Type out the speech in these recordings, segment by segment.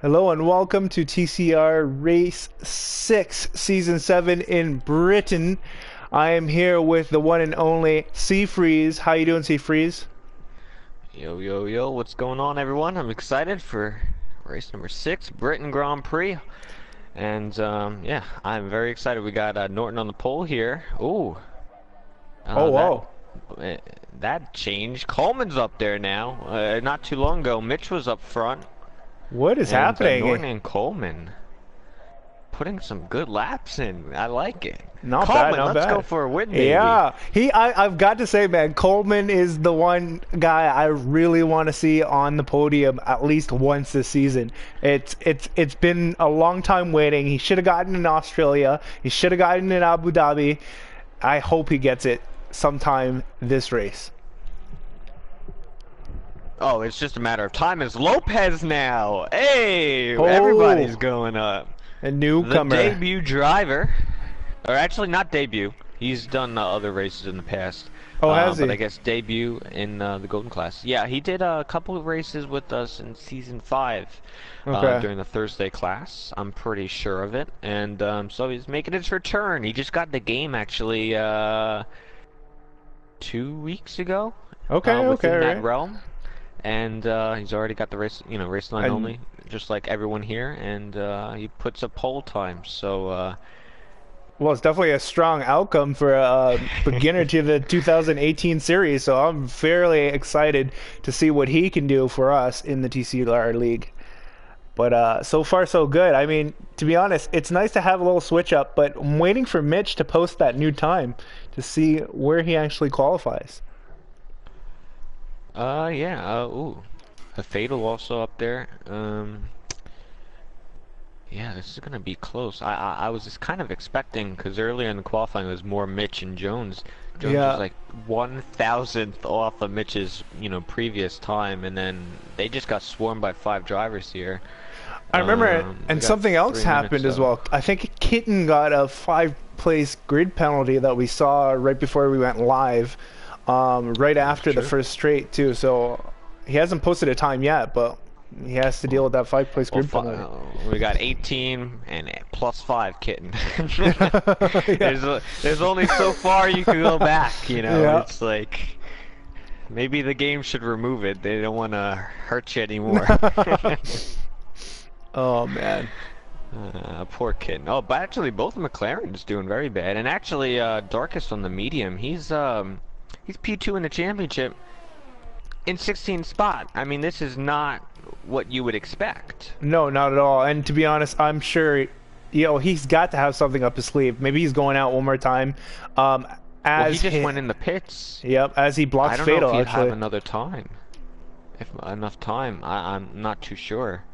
Hello and welcome to TCR Race 6, Season 7 in Britain. I am here with the one and only Seafreeze. How you doing, Seafreeze? Yo, yo, yo, what's going on, everyone? I'm excited for race number 6, Britain Grand Prix. And, yeah, I'm very excited. We got Norton on the pole here. Ooh, Oh, uh, that whoa. eh, that changed. Coleman's up there now. Not too long ago, Mitch was up front. What is And happening? Norton and Coleman putting some good laps in. I like it. Not bad, Coleman, not let's go bad. for a win, baby. Yeah, I've got to say, man, Coleman is the one guy I really want to see on the podium at least once this season. It's been a long time waiting. He should have gotten in Australia. He should have gotten in Abu Dhabi. I hope he gets it sometime this race. Oh, it's just a matter of time. It's Lopez now. Hey, everybody's Oh, going up. a The newcomer. debut driver, or actually not debut. He's done other races in the past, Oh, has but I he? guess debut in the Golden Class. Yeah, he did a couple of races with us in season 5 Okay. during the Thursday class. I'm pretty sure of it, and so he's making his return. He just got the game actually 2 weeks ago, Okay, okay, within all that right. realm, and he's already got the race line And only, just like everyone here, and he puts up pole time. So. well, it's definitely a strong outcome for a beginner to the 2018 series, so I'm fairly excited to see what he can do for us in the TCR league. But so far so good. I mean, to be honest, it's nice to have a little switch up, but I'm waiting for Mitch to post that new time to see where he actually qualifies. Yeah, ooh. A fatal also up there. Yeah, this is gonna be close. I was just kind of expecting, because earlier in the qualifying it was more Mitch and Jones. Jones was Yeah, like 1,000th off of Mitch's, previous time, and then they just got swarmed by 5 drivers here. I remember, We and got something else 3 minutes happened as though. well. I think Kitten got a five-place grid penalty that we saw right before we went live, right That's after the true. first straight too. So he hasn't posted a time yet, but he has to deal with that five-place Well, grid penalty. we got 18 and plus 5 kitten. Yeah, There's only so far you can go back, you know. yeah. It's like maybe the game should remove it. They don't want to hurt you anymore. Oh man. Poor kitten. Oh, but actually both McLaren's doing very bad. And actually Darkest on the medium, he's P2 in the championship in 16th spot. I mean, this is not what you would expect. No, not at all. And to be honest, I'm sure, he's got to have something up his sleeve. Maybe he's going out one more time. Um, Well, he as just he, went in the pits. yep, as he I blocks don't know if fatal he'd have actually. another time. If enough time, I'm not too sure.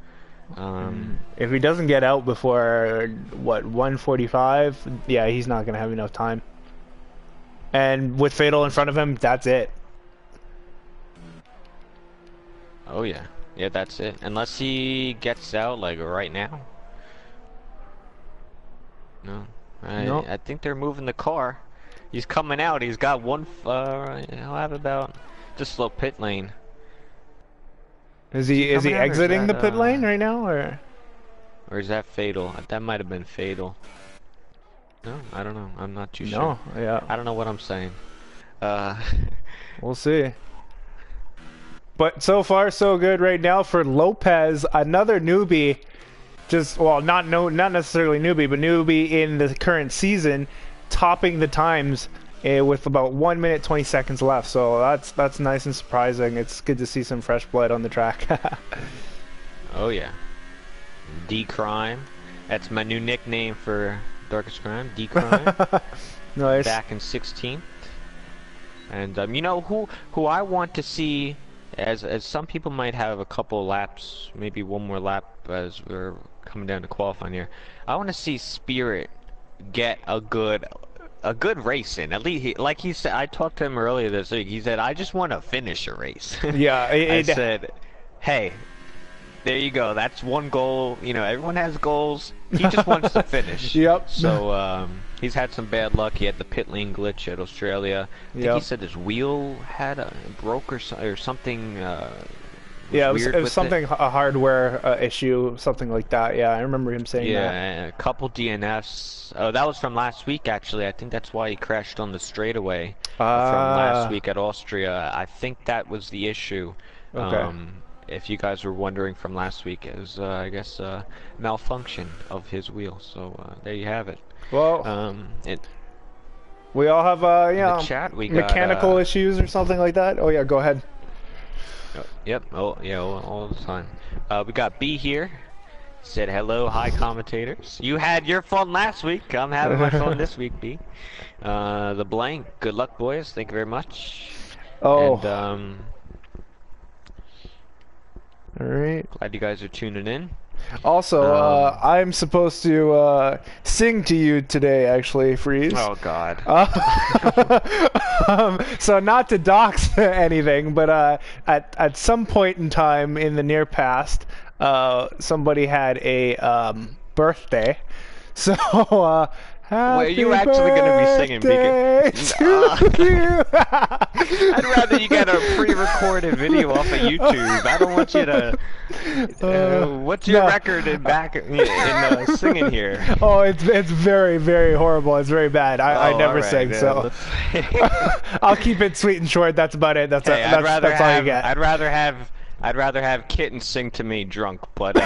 Um, If he doesn't get out before what 145, yeah, he's not gonna have enough time. And with Fatal in front of him, that's it. oh yeah, yeah, that's it. Unless he gets out like right now. No, No, I think they're moving the car. He's coming out. He's got one. He'll have about just slow pit lane. is Is he he coming out or is exiting that the pit lane right now or? or is that fatal? That might have been fatal. No, I don't know. I'm not too sure. No, yeah, I don't know what I'm saying. Uh, we'll see. But so far so good right now for Lopez, another newbie. Just well, not necessarily newbie, but newbie in the current season, topping the times with about 1 minute 20 seconds left. So that's nice and surprising. It's good to see some fresh blood on the track. oh yeah. D Crime. That's my new nickname for Darkest Crime. D Crime. Nice. Back in 16th. And you know who I want to see, as some people might have a couple laps, maybe one more lap as we're coming down to qualifying here. I want to see Spirit get a good race in. At least like he said, I talked to him earlier this week. He said, "I just want to finish a race." Yeah, I said, "Hey, there you go. That's one goal. You know, everyone has goals. He just wants to finish." yep. So he's had some bad luck. He had the pit lane glitch at Australia. I think he Yep. said his wheel had broke or something. was Yeah, it weird was with it. something a hardware issue, something like that. Yeah, I remember him saying that. Yeah, a couple DNFs. Oh, that was from last week, actually. I think that's why he crashed on the straightaway from last Ah, week at Austria. I think that was the issue. okay. If you guys were wondering from last week, it was, I guess, malfunction of his wheel. So there you have it. Well, Um, in, we all have in the chat, we got, mechanical issues or something like that. Oh yeah, go ahead. yep, oh, yeah, all the time. We got B here. Said hello, hi commentators. You had your fun last week. I'm having my fun this week, B. The blank. Good luck, boys. Thank you very much. And Oh, all right. glad you guys are tuning in. Also, Um, I'm supposed to sing to you today, actually, Freeze. oh God. So not to dox anything, but at some point in time in the near past, somebody had a birthday. So Well, are happy you actually gonna be singing, birthday Beacon? to you. I'd rather you get a pre-recorded video off of YouTube. I don't want you to. What's your no. record in back in singing here? Oh, it's very, very horrible. It's very bad. I Oh, never all right. sing, so I'll keep it sweet and short. That's about it. Hey, That's all you get. I'd rather have Kitten sing to me drunk, but hey,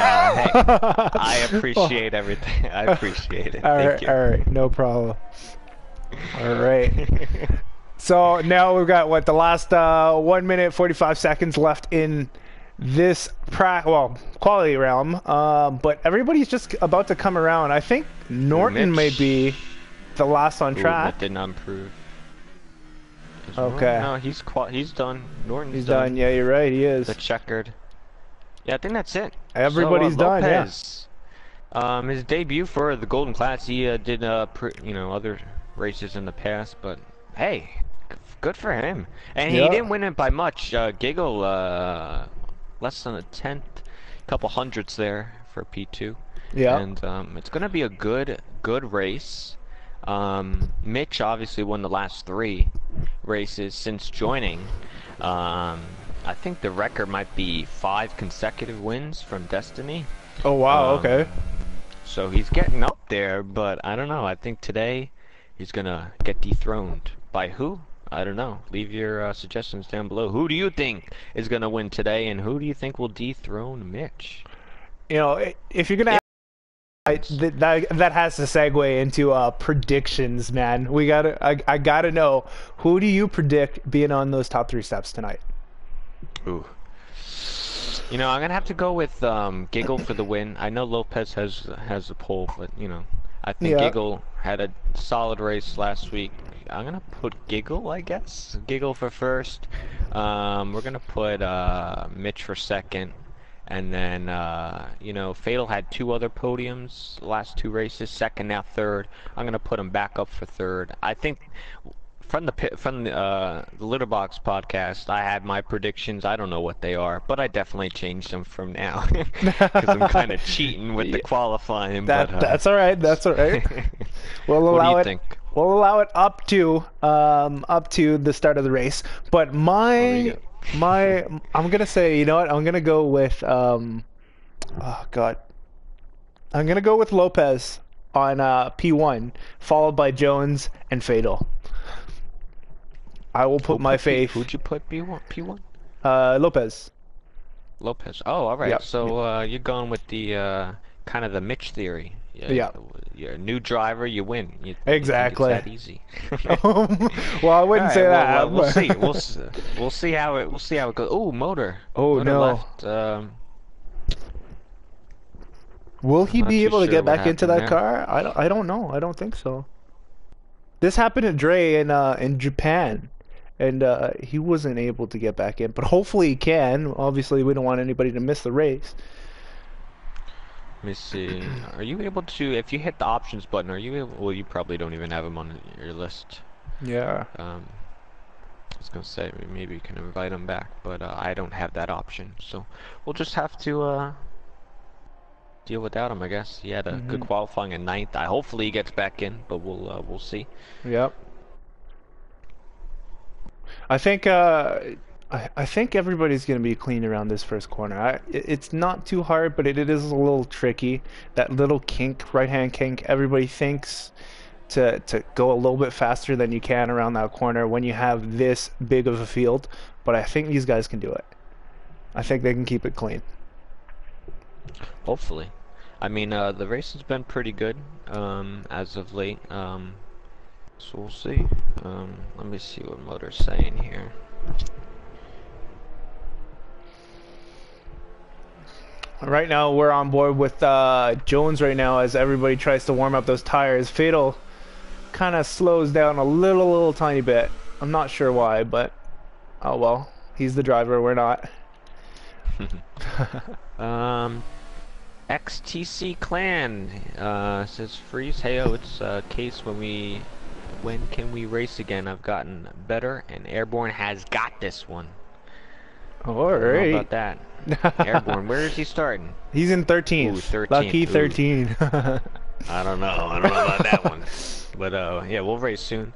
I appreciate everything. I appreciate it. Thank you. All right, no problem. All right. So now we've got what the last 1 minute 45 seconds left in this quality realm. But everybody's just about to come around. I think Norton may Mitch. be the last on Ooh, track. that did not improve. Is Okay. No, he's done. Norton's He's done. Yeah, you're right. He is. The checkered. Yeah, I think that's it. Everybody's So, done. Yeah. Lopez, his debut for the Golden Class. He did other races in the past, but hey, good for him. And he Yeah. didn't win it by much. Giggle less than a tenth, couple hundredths there for P2. Yeah. And it's gonna be a good race. Mitch obviously won the last 3 races since joining. I think the record might be 5 consecutive wins from Destiny. Oh wow. Okay. So he's getting up there, but I don't know. I think today he's gonna get dethroned. By who? I don't know. Leave your suggestions down below. Who do you think is gonna win today, and who do you think will dethrone Mitch? You know, if you're gonna that has to segue into predictions, man. I gotta know, who do you predict being on those top 3 steps tonight? Ooh. You know, I'm gonna have to go with Giggle for the win. I know Lopez has a pole, but you know, I think Yeah. Giggle had a solid race last week. I'm gonna put Giggle, I guess. Giggle for first. We're gonna put Mitch for second. And then, you know, Fatal had 2 other podiums, the last 2 races, second, now third. I'm gonna put him back up for third. I think from the Litter Box podcast, I had my predictions. I don't know what they are, but I definitely changed them from now because I'm kind of cheating with the qualifying. That's all right. That's all right. We'll what do allow you it. think? We'll allow it up to the start of the race. But I'm gonna say, you know what? I'm gonna go with oh God. I'm gonna go with Lopez on P1, followed by Jones and Fatal. I will put my faith. Who'd you put P1? P1? Lopez. Lopez. Oh, all right. Yep. So you're going with the kind of the Mitch theory. Yeah. You're a new driver, you win. You Exactly. think it's that easy. Well, I wouldn't say that. We'll see. We'll see how it goes. Oh, motor. Oh, Motor no. Left. Will he Not be too able to sure get what back into happened that there. car? I don't know. I don't think so. This happened to Dre in Japan, and he wasn't able to get back in. But hopefully he can. Obviously, we don't want anybody to miss the race. Let me see. Are you able to, if you hit the options button, are you able, well, you probably don't even have them on your list. Yeah. I was going to say, maybe you can invite him back, but I don't have that option. So we'll just have to deal without him, I guess. He had a good qualifying in 9th. Hopefully he gets back in, but we'll see. Yep. I think I think everybody's going to be clean around this first corner. It's not too hard, but it is a little tricky. That little kink, right-hand kink, everybody thinks to go a little bit faster than you can around that corner when you have this big of a field. But I think these guys can do it. I think they can keep it clean. Hopefully. I mean, the race has been pretty good as of late. So we'll see. Let me see what Motor's saying here. Right now, we're on board with Jones right now as everybody tries to warm up those tires. Fatal kind of slows down a little tiny bit. I'm not sure why, but oh well. He's the driver, we're not. XTC Clan says freeze. Heyo, it's case when can we race again? I've gotten better, and Airborne has got this one. All right. How about that? Airborne, where is he starting? He's in 13th. Ooh, 13th. Lucky 13. I don't know about that one. But yeah, we'll race soon.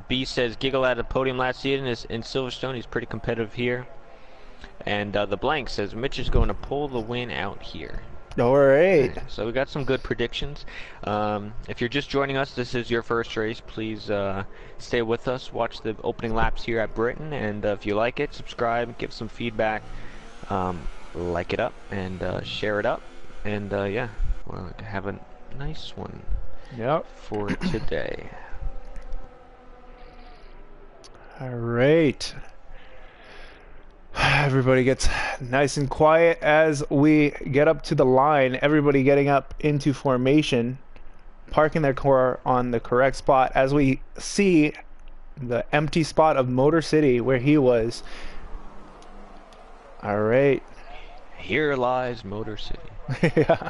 B says Giggle had a podium last season in Silverstone. He's pretty competitive here. And the blank says Mitch is going to pull the win out here. All right. So we got some good predictions. If you're just joining us, this is your first race. Please stay with us. Watch the opening laps here at Britain, and if you like it, subscribe, give some feedback, like it up, and share it up. And yeah, we'll have a nice one. Yep. For today. All right. Everybody gets nice and quiet as we get up to the line. Everybody getting up into formation, parking their car on the correct spot as we see the empty spot of Motor City where he was. All right. Here lies Motor City. Yeah.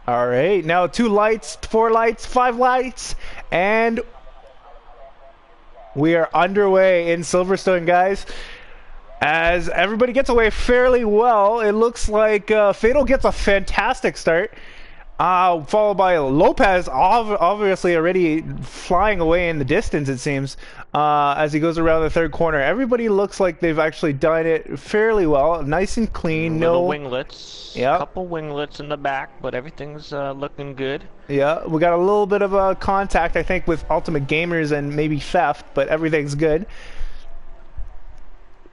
All right. Now 2 lights, 4 lights, 5 lights, and we are underway in Silverstone, guys. As everybody gets away fairly well, it looks like Fatal gets a fantastic start, followed by Lopez, obviously already flying away in the distance, it seems, as he goes around the third corner. Everybody looks like they've actually done it fairly well, nice and clean. Little no winglets, yep. Couple winglets in the back, but everything's looking good. Yeah, we got a little bit of a contact, I think, with Ultimate Gamers and maybe theft, but everything's good.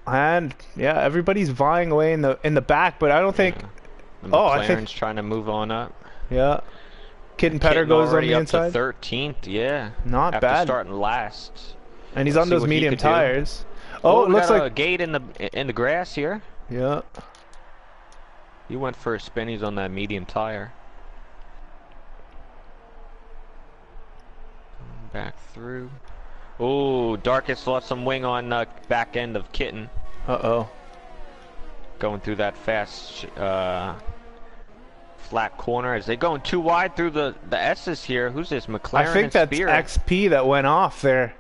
And yeah, everybody's vying away in the back, but I don't think. Yeah. Oh, I think trying to move on up. Yeah, Kitten Petter goes on the inside. Up to 13th, yeah. Not after bad. Starting last. And he's on those medium tires. Oh, it looks like a gate in the grass here. Yeah. He went for a spin. He's on that medium tire. Back through. Oh, Darkest lost some wing on back end of Kitten. Uh-oh. Going through that fast flat corner as they going too wide through the S's here. Who's this? McLaren. I think that's Spear. XP that went off there.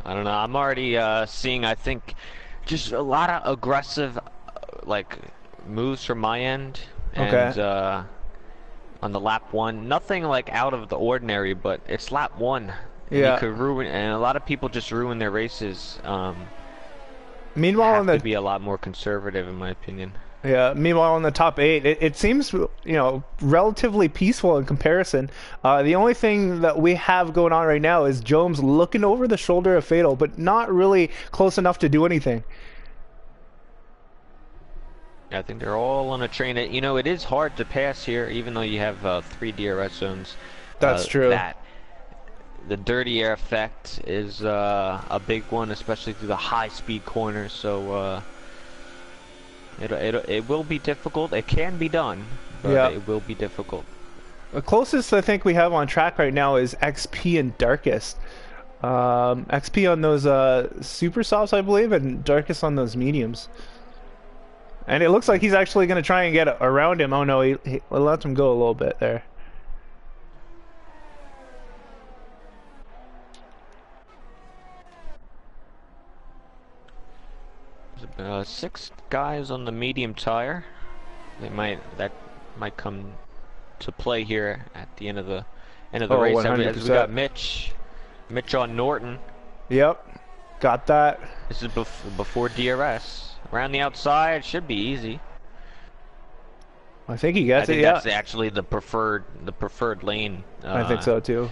I don't know. I'm already seeing, I think, just a lot of aggressive like moves from my end. And Okay. on the lap 1, nothing like out of the ordinary, but it's lap 1. Yeah. You could ruin, and a lot of people just ruin their races. Meanwhile, have to be a lot more conservative, in my opinion. Yeah. Meanwhile, in the top 8, it seems relatively peaceful in comparison. The only thing that we have going on right now is Jones looking over the shoulder of Fatal, but not really close enough to do anything. I think they're all on a train. It is hard to pass here, even though you have 3 DRS zones. That's true. The dirty air effect is a big one, especially through the high-speed corners. So it will be difficult. It can be done, but yeah. It will be difficult. The closest I think we have on track right now is XP and Darkest. XP on those super softs, I believe, and Darkest on those mediums. And it looks like he's actually going to try and get around him. Oh no, he lets him go a little bit there. There's 6 guys on the medium tire. That might come to play here at the end of the Oh, race. As we 100%. got Mitch on Norton. Yep. Got that. This is before DRS. Around the outside should be easy. I think he I gets it, think yeah. that's actually the preferred lane. I think so too.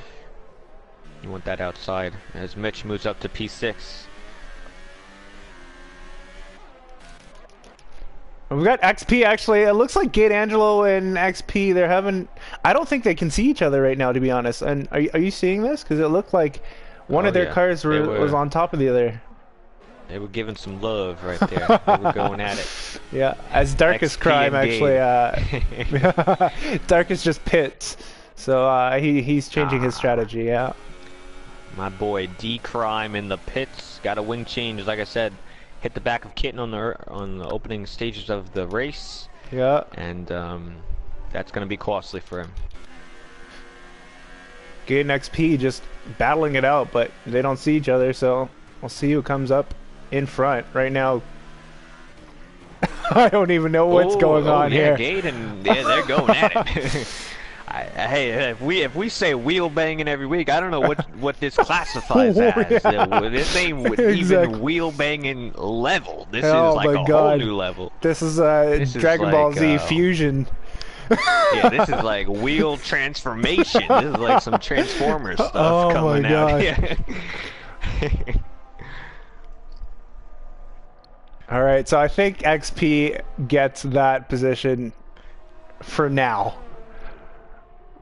You want that outside as Mitch moves up to P6. We've got XP actually. It looks like Gate Angelo and XP, they're having... I don't think they can see each other right now, to be honest. And are you seeing this? Because it looked like one Oh of their yeah, cars was on top of the other. they were giving some love right there. They were going at it. Yeah, as Darkest XP Crime and actually... Darkest just pits. So he's changing his strategy, yeah. My boy D Crime in the pits. Got a wing change, like I said. Hit the back of Kitten on the opening stages of the race. Yeah. And that's going to be costly for him. Gate and XP just battling it out, but they don't see each other, so we'll see who comes up in front. Right now, I don't even know what's going on here. Gate and they're going at it. Hey, if we say wheel banging every week, I don't know what this classifies as. Yeah. This ain't Exactly. even wheel banging level. This Oh is like my a God. whole new level. This is This is Dragon Ball like, Z Fusion. Yeah, this is like wheel transformation. This is like some Transformers stuff Oh coming my out God. here. All right, so I think XP gets that position for now.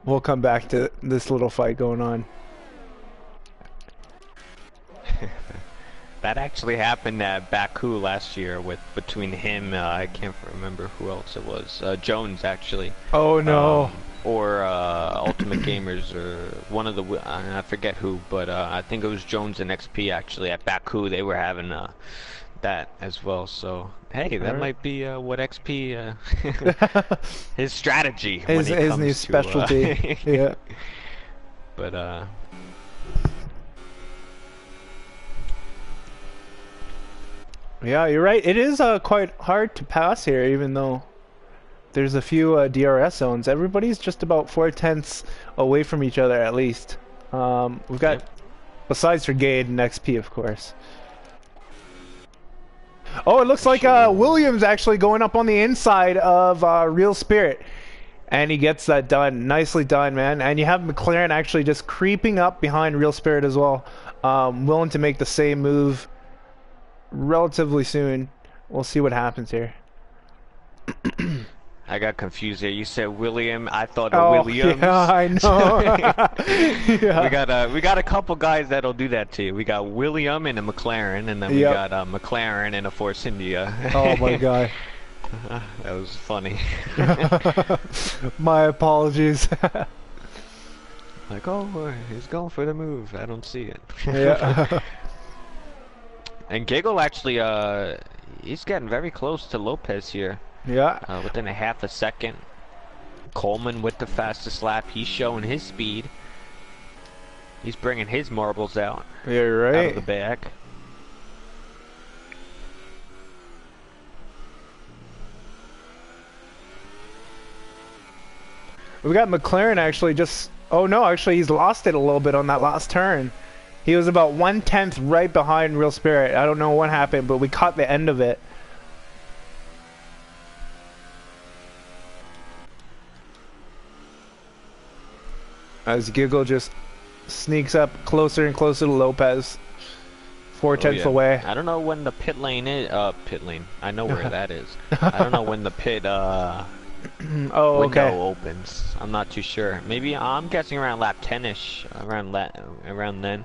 We'll come back to this little fight going on. That actually happened at Baku last year between him, I can't remember who else it was, Jones actually. Oh no. Or Ultimate Gamers, or one of the, I forget who, but I think it was Jones and XP actually at Baku. They were having that as well. So hey, that might be what XP his strategy, his new specialty. Yeah. But yeah, you're right. It is quite hard to pass here, even though there's a few DRS zones. Everybody's just about 4/10 away from each other at least. We've got, besides for Gade and XP, of course. Oh, it looks like Williams actually going up on the inside of Real Spirit. And he gets that done. Nicely done, man. And you have McLaren actually just creeping up behind Real Spirit as well. Willing to make the same move relatively soon. We'll see what happens here. I got confused there. You said William. I thought Williams. Yeah, I know. Yeah. We got a couple guys that'll do that to you. We got William in a McLaren, and then we got McLaren in a Force India. Oh my God. That was funny. My apologies. Like, oh, he's going for the move. I don't see it. Yeah. And Giggle actually, he's getting very close to Lopez here. Yeah. Within a half a second. Coleman with the fastest lap. He's showing his speed. He's bringing his marbles out. You're Out right. of the bag. We got McLaren actually just... Oh no, actually he's lost it a little bit on that last turn. He was about 1/10 right behind Real Spirit. I don't know what happened, but we caught the end of it. As Giggle just sneaks up closer and closer to Lopez. 4/10 away. I don't know when the pit lane is. Pit lane. I know where that is. I don't know when the pit Oh, window okay. opens. I'm not too sure. Maybe I'm guessing around lap 10ish. Around then.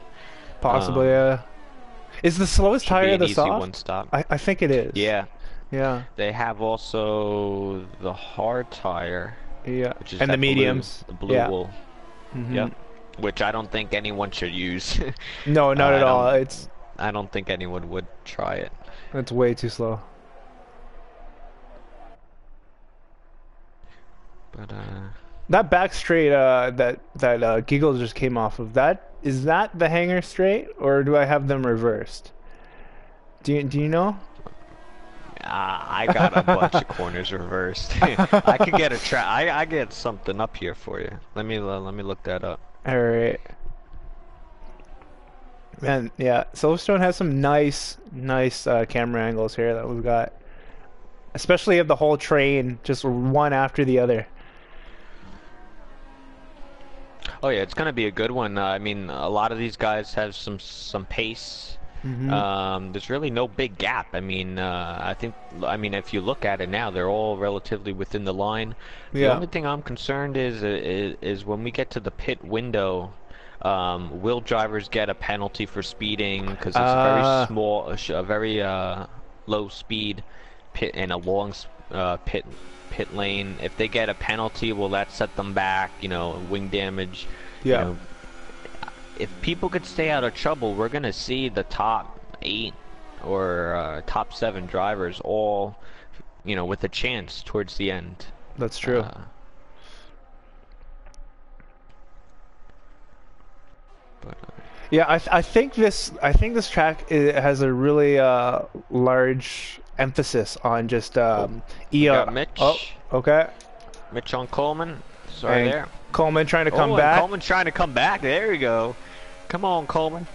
Possibly, yeah. Is the slowest Should be tire an the easy soft? one stop. I think it is. Yeah. Yeah. They have also the hard tire, Yeah. which is And the that blue- mediums. the blue Yeah. wool. Mhm. Yep. Which I don't think anyone should use. No, not at I all. don't- It's I don't think anyone would try it. way too slow. But That back straight that Giggle just came off of, is that the hanger straight, or do I have them reversed? Do you know? I got a bunch of corners reversed. I could get I get something up here for you. Let me look that up. All right. Man, yeah, Silverstone has some nice camera angles here that we've got, especially of the whole train, just one after the other. Oh yeah, it's gonna be a good one. I mean, a lot of these guys have some pace. Hmm. There's really no big gap. I mean, I mean, if you look at it now, they're all relatively within the line. The Yeah. only thing I'm concerned is when we get to the pit window, will drivers get a penalty for speeding? Because it's a very Uh, small, a very low speed pit and a long pit lane. If they get a penalty, will that set them back? You know, wing damage. You yeah, know, if people could stay out of trouble, we're gonna see the top 8 or top 7 drivers all, you know, with a chance towards the end. that's true. Uh, but Yeah, I think this track has a really large emphasis on just oh, we got Mitch. Oh, okay. Mitch on Coleman. Sorry And there. Coleman trying to come Oh, and back. Coleman's trying to come back. There we go. Come on, Coleman.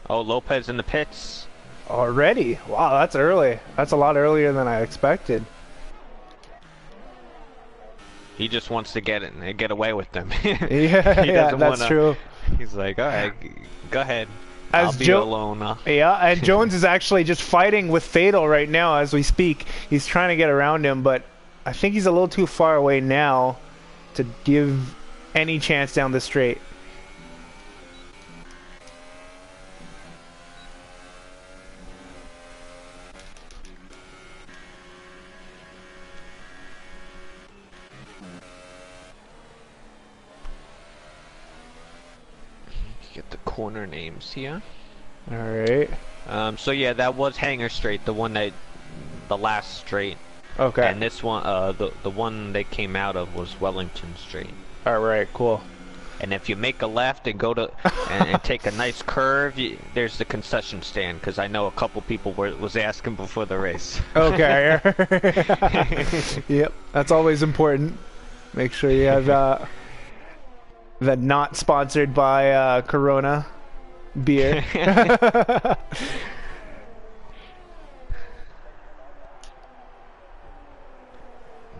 Oh, Lopez in the pits. Already? Wow, that's early. That's a lot earlier than I expected. He just wants to get away with them. Yeah, He yeah, doesn't that's wanna. true. He's like, all right, go ahead. As I'll be Joe, alone now. yeah, and Jones is actually just fighting with Fatal right now as we speak. He's trying to get around him, but I think he's a little too far away now to give any chance down the straight. Get the corner names here. All right. So yeah, that was Hanger Straight, the last straight, Okay. and this one, the one they came out of was Wellington Straight. All right. Cool. And if you make a left and go to and take a nice curve, there's the concession stand. Because I know a couple people was asking before the race. Okay. Yep. That's always important. Make sure you have the not sponsored by Corona beer.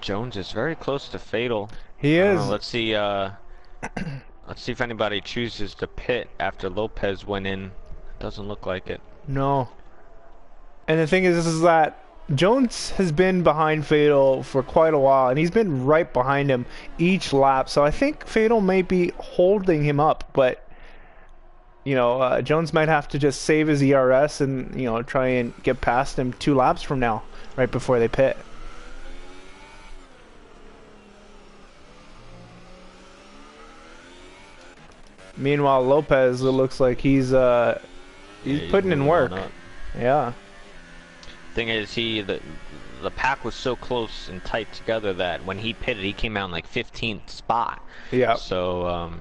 Jones is very close to Fatal. He I don't is. know, let's see. Let's see if anybody chooses to pit after Lopez went in. Doesn't look like it. No. And the thing is that Jones has been behind Fatal for quite a while, and he's been right behind him each lap. So I think Fatal might be holding him up, but you know, Jones might have to just save his ERS and try and get past him 2 laps from now, right before they pit. Meanwhile, Lopez, it looks like he's Yeah, putting in moving work. on up. Yeah. Thing is, the pack was so close and tight together that when he pitted, he came out in like 15th spot. Yeah. So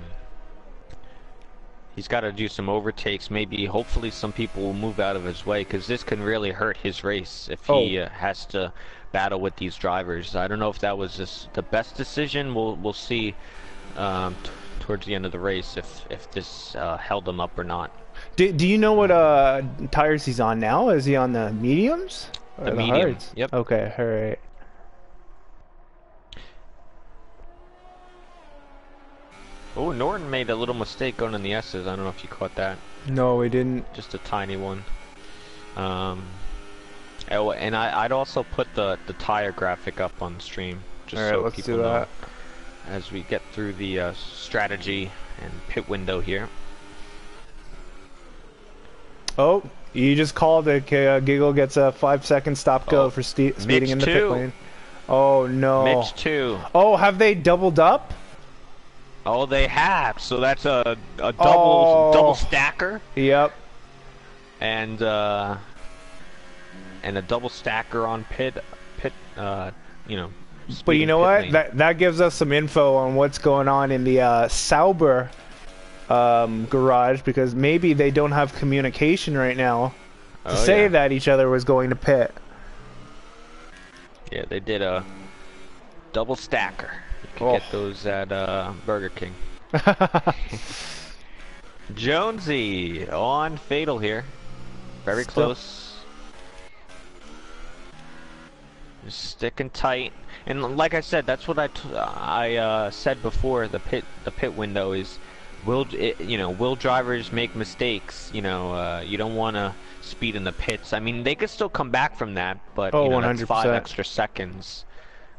he's got to do some overtakes. Maybe, hopefully, some people will move out of his way because this can really hurt his race if he has to battle with these drivers. I don't know if that was just the best decision. We'll see towards the end of the race if this held him up or not. Do you know what tires he's on now? Is he on the mediums? Or The medium. hards? Yep. Okay, alright. Oh, Norton made a little mistake going in the S's. I don't know if you caught that. No, we didn't. Just a tiny one. Oh, and I'd also put the tire graphic up on the stream, just Alright, so let's people do know that. as we get through the strategy and pit window here. Oh, you just called it. Giggle gets a 5-second stop go Oh, for speeding Mitch in the pit too. lane. Oh no. Mitch too. Oh, have they doubled up? Oh, they have. So that's a Oh. double stacker Yep. and a double stacker on pit. You know. But you speeding know pit what? lane. That gives us some info on what's going on in the Sauber garage, because maybe they don't have communication right now to Oh say yeah. that each other was going to pit. Yeah, they did a double stacker. You could Oh. get those at Burger King. Jonesy on Fatal here. Very Still. close. Just sticking tight. And like I said, that's what I said before. The pit window is, will drivers make mistakes? You don't want to speed in the pits. I mean, they could still come back from that, but Oh, that's 5 100%. extra seconds.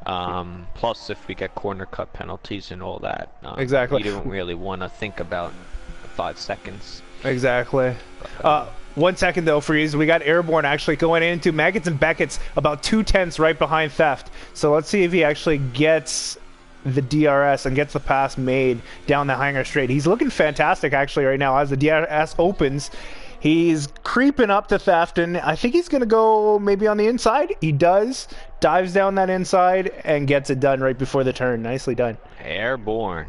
Plus, if we get corner cut penalties and all that, Exactly. you don't really want to think about 5 seconds. Exactly. 1 second though, Freeze. We got Airborne actually going into Maggots and Beckett's about 2/10 right behind Theft. So let's see if he actually gets the DRS and gets the pass made down the Hanger Straight. He's looking fantastic actually right now as the DRS opens. He's creeping up to Theft, and I think he's going to go maybe on the inside. He does. Dives down that inside and gets it done right before the turn. Nicely done. Airborne.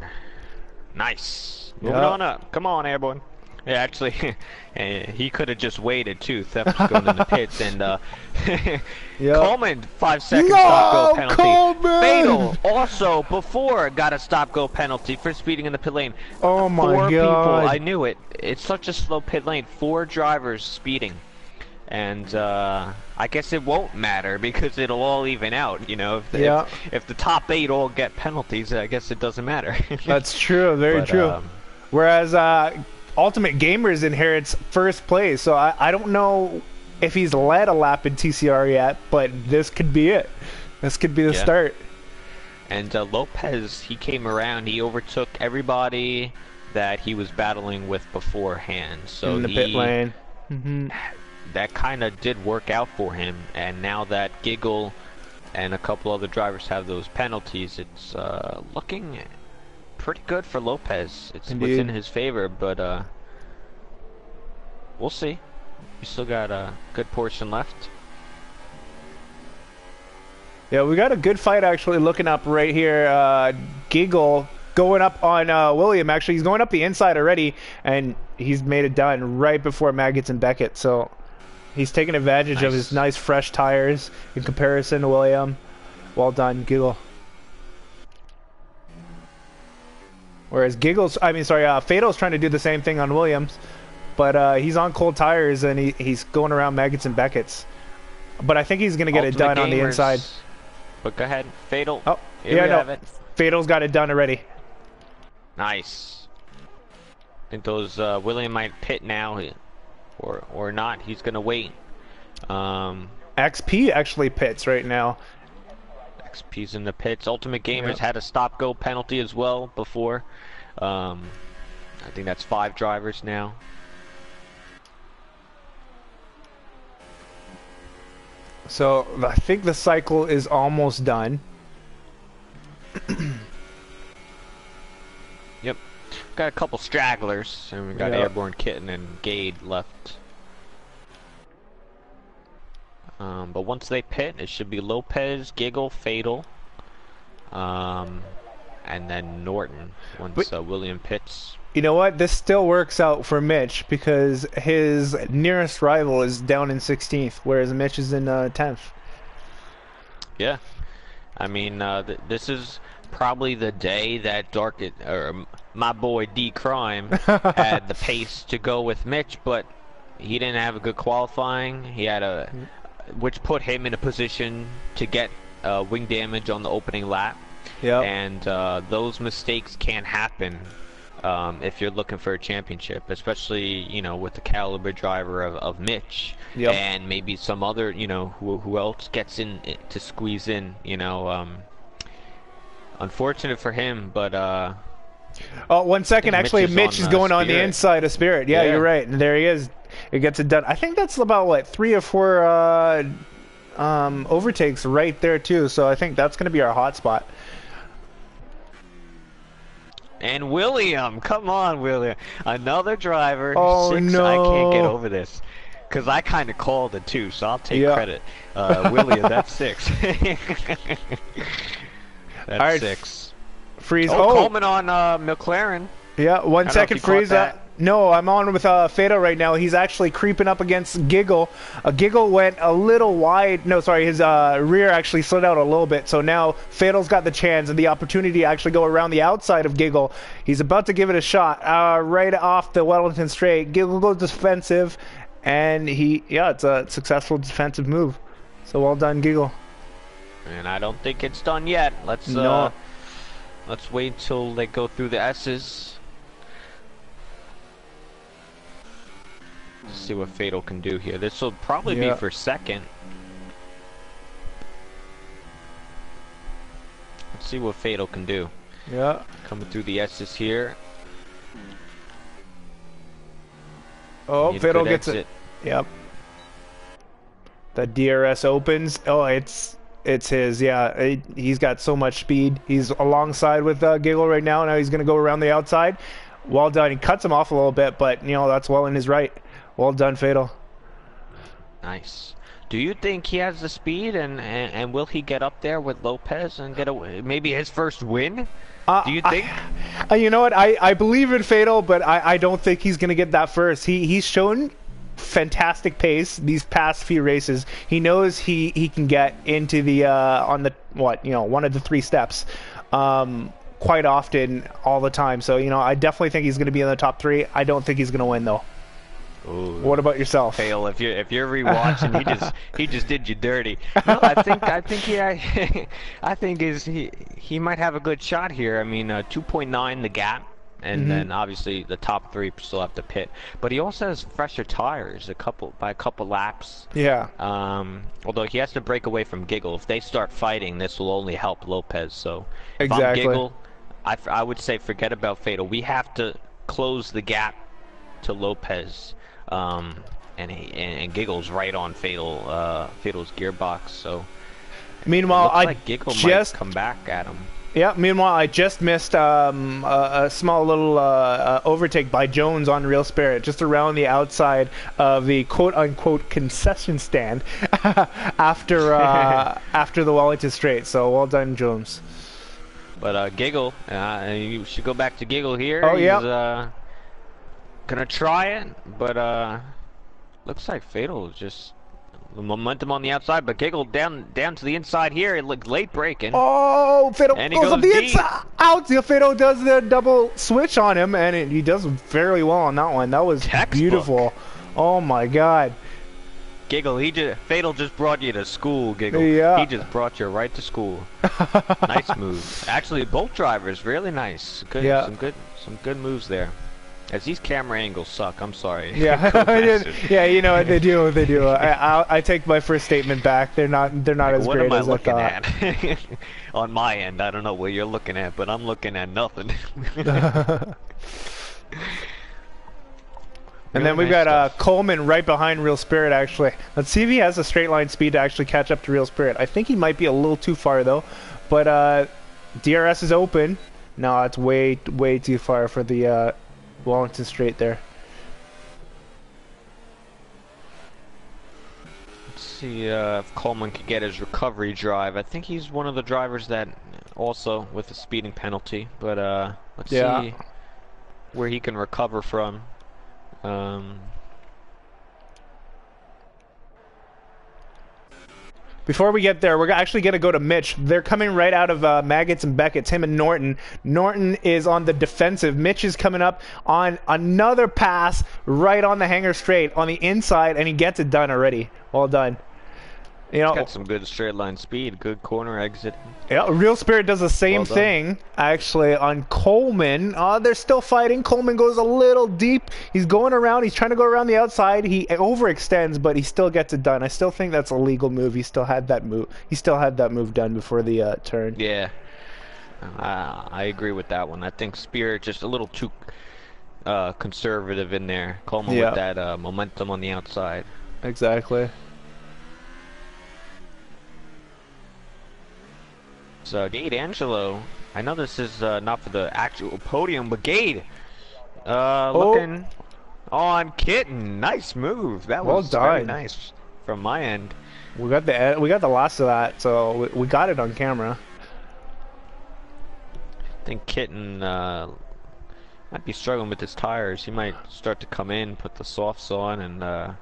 Nice. Moving Yeah. on up. Come on, Airborne. Yeah, actually, he could have just waited too. Theft was going in the pits, and Yep. Coleman 5-second No, stop-go penalty. Coleman! Fatal also before got a stop-go penalty for speeding in the pit lane. Oh my 4 people. God. I knew it. It's such a slow pit lane. 4 drivers speeding, and I guess it won't matter because it'll all even out. If the top 8 all get penalties, I guess it doesn't matter. That's true. Very But, true. Whereas Ultimate Gamers inherits first place, so I don't know if he's led a lap in TCR yet, but this could be it. This could be the start. And Lopez, he came around. He overtook everybody that he was battling with beforehand. So In the pit lane. Mm-hmm. That kind of did work out for him. And now that Giggle and a couple other drivers have those penalties, it's looking pretty good for Lopez. It's Indeed. within his favor, but we'll see. We still got a good portion left. Yeah, we got a good fight actually looking up right here. Giggle going up on William. Actually, he's going up the inside already, and he's made it done right before Maggots and Beckett. So he's taking advantage of his nice fresh tires in comparison to William. Well done, Giggle. Whereas Fatal's trying to do the same thing on Williams, but he's on cold tires and he's going around Maggots and Beckett's. But I think he's going to get it done on the inside. But go ahead, Fatal. Oh, Here we have it. Fatal's got it done already. Nice. I think those William might pit now, or not. He's gonna wait. XP actually pits right now. XP's in the pits. Ultimate Gamers had a stop-go penalty as well before. I think that's 5 drivers now. So I think the cycle is almost done. Yep. Got a couple stragglers, and we got Airborne Kitten and Gade left. But once they pit, it should be Lopez, Giggle, Fatal, and then Norton once William pits. You know what? This still works out for Mitch because his nearest rival is down in 16th, whereas Mitch is in 10th. Yeah. I mean, this is probably the day that my boy D Crime had the pace to go with Mitch, but he didn't have a good qualifying. He had which put him in a position to get wing damage on the opening lap. Yeah. And those mistakes can happen if you're looking for a championship, especially with the caliber driver of Mitch. Yep. And maybe some other who else gets in to squeeze in. Unfortunate for him, but oh, 1 second. Actually, Mitch is going on the inside of Spirit. Yeah, you're right. And there he is. It gets it done. I think that's about what 3 or 4 overtakes right there too. So I think that's going to be our hot spot. And William, come on, William, another driver. Oh 6. no! I can't get over this because I kind of called it too, so I'll take credit. William, that's 6. That's 6. Freeze. Coleman on McLaren. Yeah, 1 second. Freeze. No, I'm on with Fado right now. He's actually creeping up against Giggle. Giggle went a little wide. No, sorry, his rear actually slid out a little bit. So now Fado's got the chance and the opportunity to actually go around the outside of Giggle. He's about to give it a shot. Right off the Wellington straight. Giggle goes defensive, and it's a successful defensive move. So well done, Giggle. And I don't think it's done yet. Let's wait till they go through the S's. See what Fatal can do here. This will probably be for second. Let's see what Fatal can do. Yeah. Coming through the S's here. Oh, Fatal gets it. Yep. The DRS opens. Oh, it's his. Yeah, he's got so much speed. He's alongside with Giggle right now. Now he's going to go around the outside. Well done. He cuts him off a little bit, but that's well in his right. Well done, Fatal. Nice. Do you think he has the speed, and will he get up there with Lopez and get maybe his first win? Do you think? You know what? I believe in Fatal, but I don't think he's gonna get that first. He's shown fantastic pace these past few races. He knows he can get into the on the one of the 3 steps. Quite often, all the time. So I definitely think he's going to be in the top 3. I don't think he's going to win though. Ooh. What about yourself? Fail if you're rewatching. he just did you dirty. No, I think he might have a good shot here. I mean, 2.9 the gap, and then obviously the top 3 still have to pit. But he also has fresher tires, by a couple laps. Yeah. Although he has to break away from Giggle. If they start fighting, this will only help Lopez. So if I'm Giggle, I would say forget about Fatal. We have to close the gap to Lopez. And Giggle's right on Fatal's gearbox. So meanwhile, Giggle might come back at him. Yeah. Meanwhile, I just missed a small little overtake by Jones on Real Spirit, just around the outside of the quote-unquote concession stand after the Wellington Straight. So well done, Jones. But Giggle, you should go back to Giggle here. Oh yeah. Gonna try it, but looks like Fatal just the momentum on the outside, but Giggle down to the inside here. It looked late braking. Oh, Fatal goes up the inside. Out. Fatal does the double switch on him, and he does very well on that one. That was beautiful. Oh my God. Giggle, Fatal just brought you to school, Giggle. Yeah. He just brought you right to school. Nice move. Actually, both drivers really nice. Good. Yeah. Some good moves there. As these camera angles suck, I'm sorry. Yeah, yeah, they do. They do. I take my first statement back. They're not as great as I thought. What am I looking at? On my end, I don't know what you're looking at, but I'm looking at nothing. And then we've got Coleman right behind Real Spirit, actually. Let's see if he has a straight line speed to actually catch up to Real Spirit. I think he might be a little too far, though. But DRS is open. No, it's way too far for the Wellington Straight there. Let's see if Coleman could get his recovery drive. I think he's one of the drivers that also with a speeding penalty. But let's see where he can recover from. Before we get there, we're actually going to go to Mitch. They're coming right out of Maggots and Beckett's, him and Norton. Norton is on the defensive. Mitch is coming up on another pass right on the hanger straight on the inside, and he gets it done already. Well done. He's got some good straight line speed, good corner exit. Yeah, Real Spirit does the same thing, actually, on Coleman. They're still fighting. Coleman goes a little deep. He's going around. He's trying to go around the outside. He overextends, but he still gets it done. I still think that's a legal move. He still had that move. He still had that move done before the turn. Yeah, I agree with that one. I think Spirit just a little too conservative in there. Coleman with that momentum on the outside. Exactly. So Gade Angelo, I know this is not for the actual podium, but Gade looking on Kitten. Nice move. That was very nice from my end. We got the last of that, so we got it on camera. I think Kitten Might be struggling with his tires. He might start to come in, put the softs on, and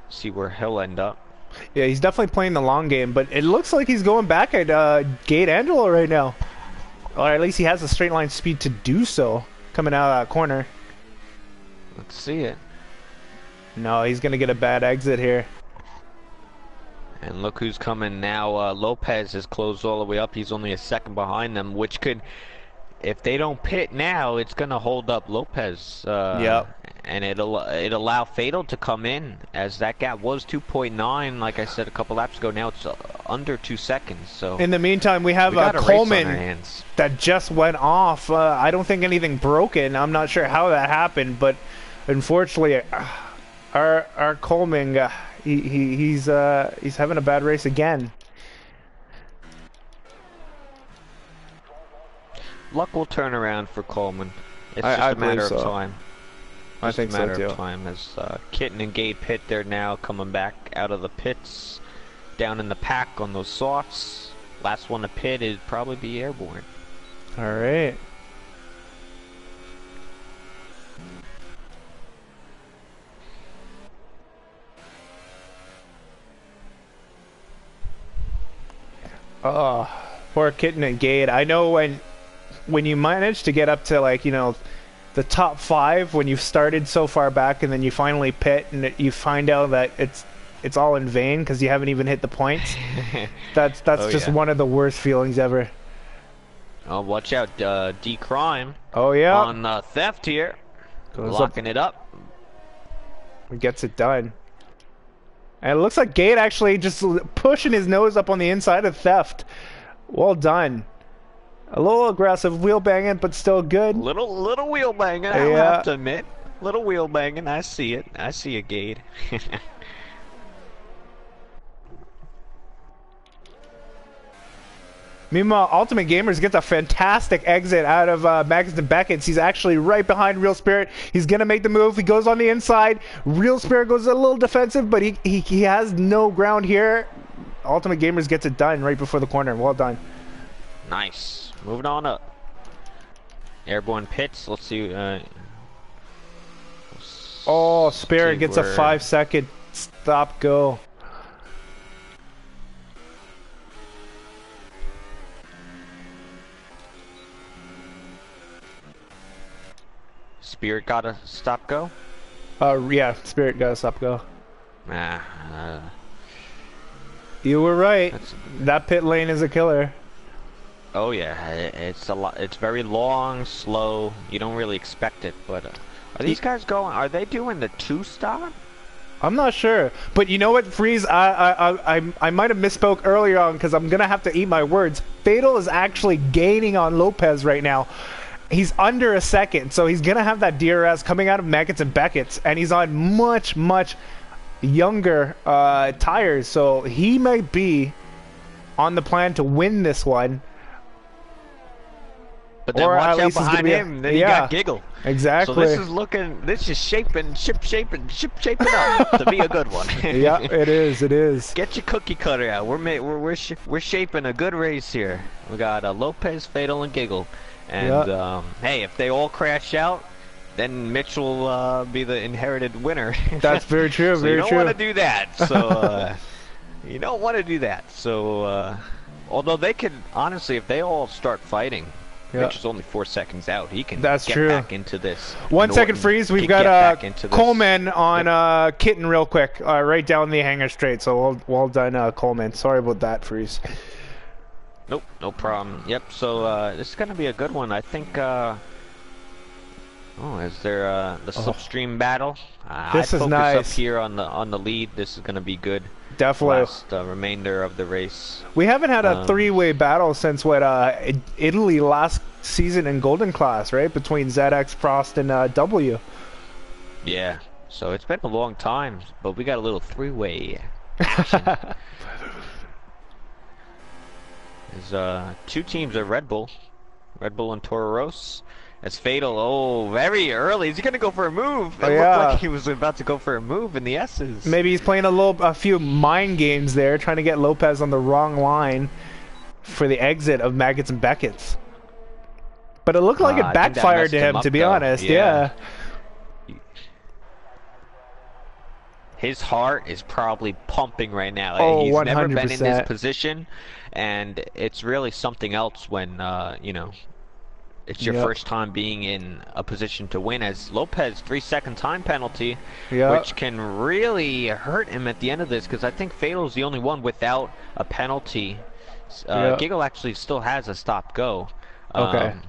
see where he'll end up. Yeah, he's definitely playing the long game, but it looks like he's going back at Gate Angelo right now. Or at least he has the straight line speed to do so, coming out of that corner. Let's see it. No, he's going to get a bad exit here. And look who's coming now. Lopez has closed all the way up. He's only a second behind them, which could, if they don't pit now, it's going to hold up Lopez. Yep. And it'll allow Fatal to come in, as that gap was 2.9, like I said a couple laps ago. Now it's under 2 seconds. So in the meantime, we have Coleman that just went off. I don't think anything broken. I'm not sure how that happened, but unfortunately, our Coleman, he's having a bad race again. Luck will turn around for Coleman. It's just a matter of time. I think so too. Matter of time as Kitten and Gate pit. They're now coming back out of the pits, down in the pack on those softs. Last one to pit is probably be Airborne. All right. Oh, poor Kitten and Gate. I know when you manage to get up to, like, you know, the top 5 when you've started so far back, and then you finally pit and you find out that it's all in vain because you haven't even hit the points. That's just one of the worst feelings ever. Oh, watch out, D Crime. Oh yeah, on theft here, locking it up. Gets it done. And it looks like Gate actually just pushing his nose up on the inside of theft. Well done. A little aggressive wheel banging, but still good. Little wheel banging, I have to admit. Little wheel banging, I see it. I see a Gate. Meanwhile, Ultimate Gamers gets a fantastic exit out of Magnus and Beckett's. He's actually right behind Real Spirit. He's going to make the move. He goes on the inside. Real Spirit goes a little defensive, but he has no ground here. Ultimate Gamers gets it done right before the corner. Well done. Nice. Moving on up. Airborne pits. Let's see. Oh, Spirit gets a 5-second stop go. Spirit got a stop go? Yeah, Spirit got a stop go. You were right. That pit lane is a killer. Oh yeah, it's a lot. It's very long, slow. You don't really expect it, but are these guys going? Are they doing the 2-stop? I'm not sure, but you know what, Freeze? I might have misspoke earlier on because I'm gonna have to eat my words. Fatal is actually gaining on Lopez right now. He's under a second, so he's gonna have that DRS coming out of Maggots and Beckett's, and he's on much younger tires, so he might be on the plan to win this one. But then watch out behind him, then you got Giggle. Exactly. So this is shaping up to be a good one. Yeah, it is. Get your cookie cutter out. We're shaping a good race here. We got Lopez, Fatal, and Giggle. And hey, if they all crash out, then Mitch will be the inherited winner. That's very true. So you don't want to do that. So you don't want to do that. So although they could honestly, if they all start fighting. Mitch is only 4 seconds out. He can get back into this. 1 second freeze. We've got Coleman on Kitten real quick, right down the hangar straight. So well done, Coleman. Sorry about that, freeze. Nope, no problem. Yep. So this is gonna be a good one. I think. Oh, is there the slipstream battle? This is nice. Up here on the lead. This is gonna be good. Definitely. Last remainder of the race. We haven't had a three-way battle since Italy last season in Golden Class, right? Between ZX, Prost, and W. Yeah. So it's been a long time, but we got a little three-way action. There's 2 teams of Red Bull and Toro Rosso. It's Fatal. Oh, very early. Is he gonna go for a move? It looked like he was about to go for a move in the S's. Maybe he's playing a few mind games there, trying to get Lopez on the wrong line for the exit of Maggots and Beckett's. But it looked like it I think that backfired messed to him him, to up be though. honest. Yeah. Yeah. His heart is probably pumping right now. Oh, He's never been in this 100%. position, and it's really something else when it's your Yep. first time being in a position to win. As Lopez 3-second time penalty, Yep. which can really hurt him at the end of this, because I think Fatal's the only one without a penalty. Yep. Giggle actually still has a stop go. Okay. Um,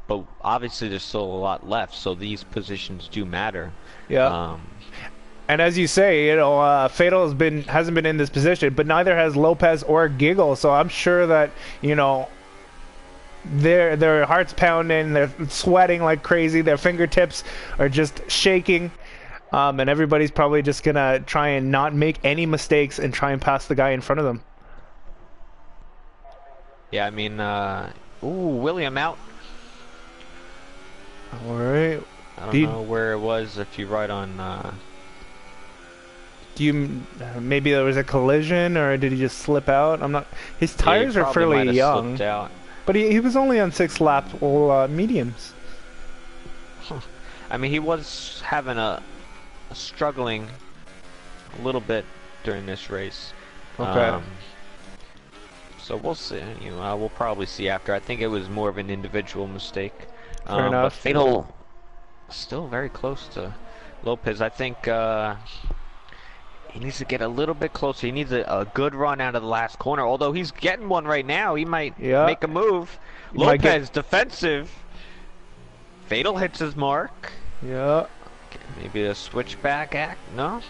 but obviously there's still a lot left, so these positions do matter. Yep. Um, And as you say, Fatal hasn't been in this position, but neither has Lopez or Giggle. So I'm sure that their hearts pounding, they're sweating like crazy, their fingertips are just shaking, and everybody's probably just gonna try and not make any mistakes and try and pass the guy in front of them. yeah, I mean, William out. All right. I don't know where it was. If you write on, Do you maybe there was a collision or did he just slip out? I'm not. His yeah, he tires are probably fairly might have young, slipped out. but he was only on 6 lap all mediums. I mean, he was having a struggling a little bit during this race. Okay. So we'll see. We'll probably see after. I think it was more of an individual mistake. Fair But enough. Fatal still very close to Lopez. I think he needs to get a little bit closer. He needs a good run out of the last corner. Although he's getting one right now, he might make a move. Lopez defensive. Fatal hits his mark. Yeah. Maybe a switchback act? No?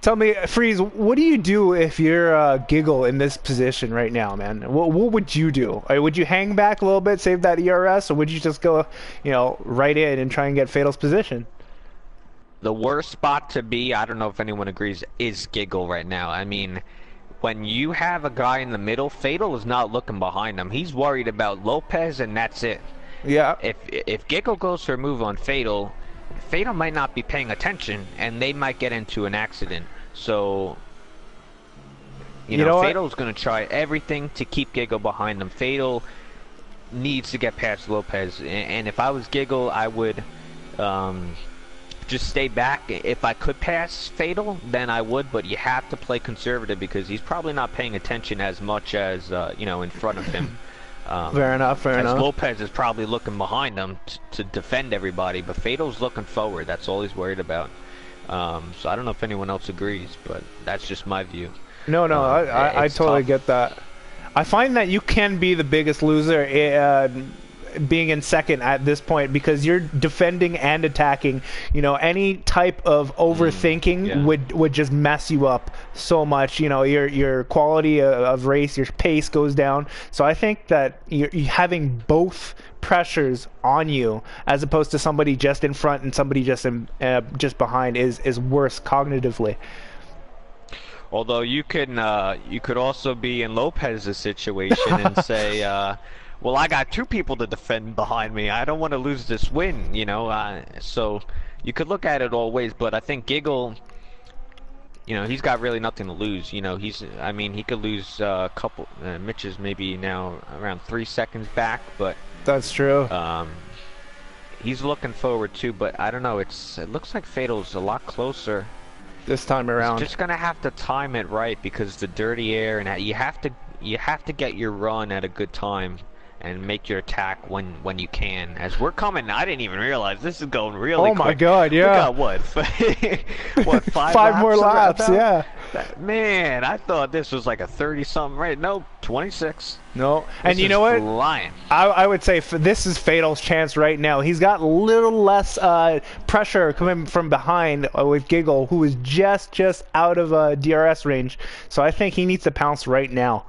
Tell me, Freeze, what do you do if you're Giggle in this position right now, man? What would you do? Would you hang back a little bit, save that ERS, or would you just go, right in and try and get Fatal's position? The worst spot to be, I don't know if anyone agrees, is Giggle right now. I mean, when you have a guy in the middle, Fatal is not looking behind him. He's worried about Lopez, and that's it. Yeah. If Giggle goes for a move on Fatal, Fatal might not be paying attention, and they might get into an accident. So, Fatal's going to try everything to keep Giggle behind him. Fatal needs to get past Lopez, and if I was Giggle, I would just stay back. If I could pass Fatal, then I would, but you have to play conservative because he's probably not paying attention as much as, in front of him. Fair enough, fair enough. Lopez is probably looking behind him to defend everybody, but Fatal's looking forward. That's all he's worried about. So I don't know if anyone else agrees, but that's just my view. No, I totally get that. I find that you can be the biggest loser being in second at this point because you're defending and attacking. Any type of overthinking would just mess you up so much. Your quality of race, your pace goes down. So I think that you're having both pressures on you as opposed to somebody just in front and somebody just behind is worse cognitively. Although you could also be in Lopez's situation and say, well, I got two people to defend behind me. I don't want to lose this win, so you could look at it all ways, but I think Giggle, he's got really nothing to lose. He could lose a couple. Mitch is maybe now around 3 seconds back, but that's true. He's looking forward too, but I don't know. It looks like Fatal's a lot closer this time around. He's just gonna have to time it right because the dirty air and you have to get your run at a good time and make your attack when you can. As we're coming, I didn't even realize this is going really quick. Oh my god, yeah. We got what? What, five more laps, yeah. Man, I thought this was like a 30-something race. No, 26. No, and you know what? Flying. I would say this is Fatal's chance right now. He's got a little less pressure coming from behind with Giggle, who is just out of DRS range. So I think he needs to pounce right now.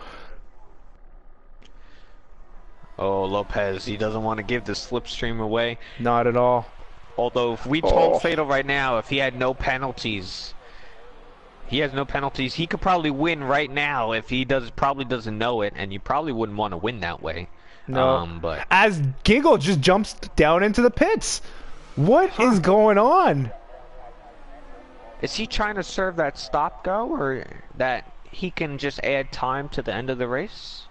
Oh, Lopez, he doesn't want to give the slipstream away. Not at all. Although, if we told Fatal right now, if he had no penalties, he could probably win right now if he probably doesn't know it, and you probably wouldn't want to win that way. No. But as Giggle just jumps down into the pits. What is going on? Is he trying to serve that stop go, or that he can just add time to the end of the race?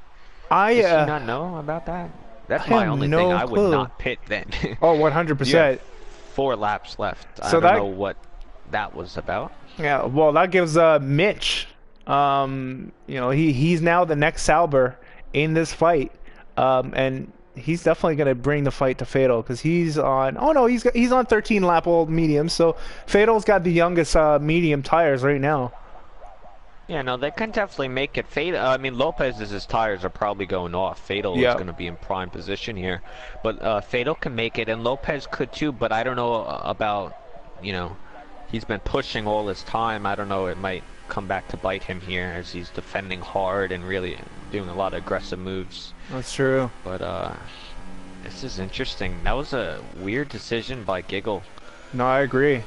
I Does he not know about that? I That's my have only thing. no I would clue. not pit then. Oh, You have 100%. 4 laps left. I So don't know that what that was about. yeah, well that gives Mitch he's now the next Sauber in this fight. And he's definitely going to bring the fight to Fatal because he's on oh no, he's on 13 lap old medium. So Fatal's got the youngest medium tires right now. Yeah, no, they can definitely make it. Fatal. I mean, Lopez's tires are probably going off. Fatal is Yeah. going to be in prime position here, but Fatal can make it, and Lopez could too. But I don't know about, you know, he's been pushing all his time. I don't know. It might come back to bite him here as he's defending hard and really doing a lot of aggressive moves. That's true. But this is interesting. That was a weird decision by Giggle. No, I agree.